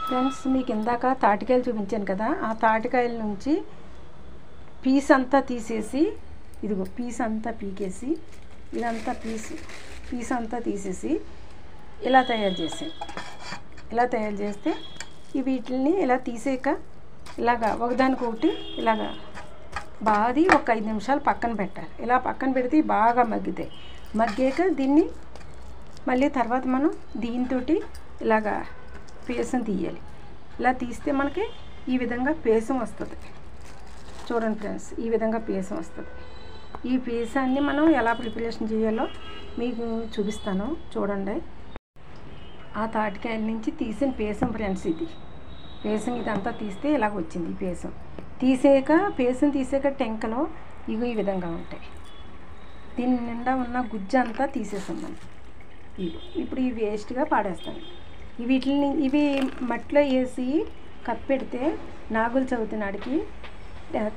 Friends, మీకు ఇందాక తాటికాయలు చూపించాను కదా, ఆ తాటికాయల నుంచి పీస్ అంతా తీసేసి, ఇదిగో పీస్ అంతా పీకేసి, ఇదంతా పీస్ అంతా తీసేసి ఇలా తయారు చేసాను. ఇలా తయారు చేస్తే వీటిని ఇలా తీసాక ఇలాగా ఒకదానికొకటి ఇలాగా బాది ఒక 5 నిమిషాలు పక్కన పెట్టాలి. ఇలా పక్కన పెడితే బాగా మగ్గుతాయి. మగ్గాక దీన్ని మళ్ళీ తర్వాత మనం దీంతో ఇలాగా పేసం తీయాలి. ఇలా తీస్తే మనకి ఈ విధంగా పేసం వస్తుంది. చూడండి ఫ్రెండ్స్, ఈ విధంగా పేసం వస్తుంది. ఈ పేసాన్ని మనం ఎలా ప్రిపరేషన్ చేయాలో మీకు చూపిస్తాను, చూడండి. ఆ తాటికాయల నుంచి తీసిన పేసం ఫ్రెండ్స్, ఇది పేసం ఇదంతా తీస్తే ఇలాగ వచ్చింది. ఈ పేసం తీసాక టెంకలో ఇవి ఈ విధంగా ఉంటాయి. దీని నిండా ఉన్న గుజ్జు అంతా తీసేసాం మనం. ఇప్పుడు ఇవి వేస్ట్గా పాడేస్తాను. ఇవి మట్టిలో వేసి కప్పెడితే నాగుల చవితి నాడికి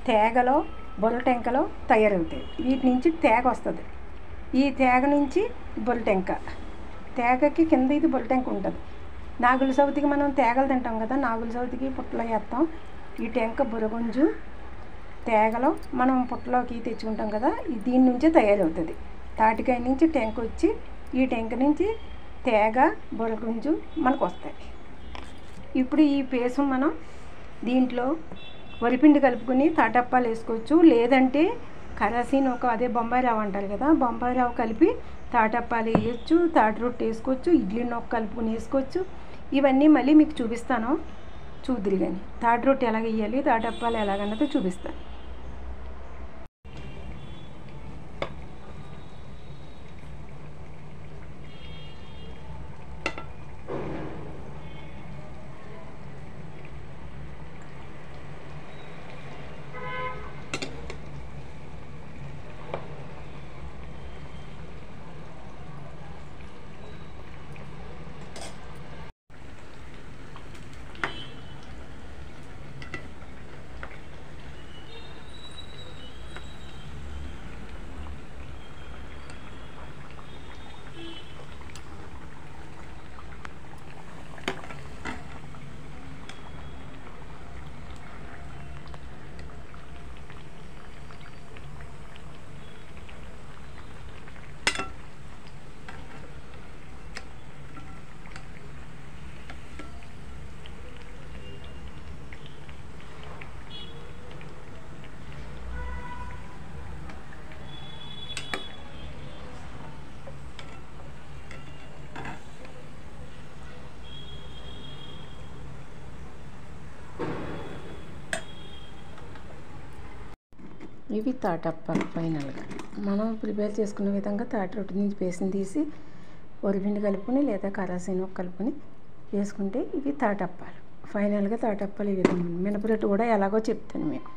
తేగలో బొల్ల టెంకలో తయారవుతాయి. వీటి నుంచి తేగ వస్తుంది. ఈ తేగ నుంచి బొల్ల టెంక, తేగకి కింద ఇది బొల్ల టెంక ఉంటుంది. నాగుల చవితికి మనం తేగలు తింటాం కదా, నాగుల చవితికి పుట్టలో వేస్తాం. ఈ టెంక బురగుంజు తేగలో మనం పుట్టలోకి తెచ్చుకుంటాం కదా, దీని నుంచే తయారవుతుంది. తాటికాయ నుంచి టెంక వచ్చి ఈ టెంక నుంచి తేగ బురగుంజు మనకు వస్తాయి. ఇప్పుడు ఈ పేసం మనం దీంట్లో వరిపిండి కలుపుకొని తాటప్పాలు వేసుకోవచ్చు. లేదంటే కరాసీను అదే బొంబాయి రవ్వ అంటారు కదా, బొంబాయి రవ్వ కలిపి తాటప్పాలు వేయచ్చు, తాటి రొట్టె వేసుకోవచ్చు, ఇడ్లీ నొక్క కలుపుకొని వేసుకోవచ్చు. ఇవన్నీ మళ్ళీ మీకు చూపిస్తాను, చూద్దురు కానీ. తాటి రొట్టె ఎలాగ వేయాలి, తాటప్పాలు ఎలాగన్నది చూపిస్తాను. ఇవి తాటప్పాలు. ఫైనల్గా మనం ప్రిపేర్ చేసుకున్న విధంగా తాటి రొట్టె నుంచి పేసం తీసి వరిపిండి కలుపుకొని లేదా కరాసీను కలుపుకొని వేసుకుంటే ఇవి తాటప్పాలు. ఫైనల్గా తాటప్పాలు ఈ విధంగా. మినపరొట్టు కూడా ఎలాగో చెప్తాను మీకు.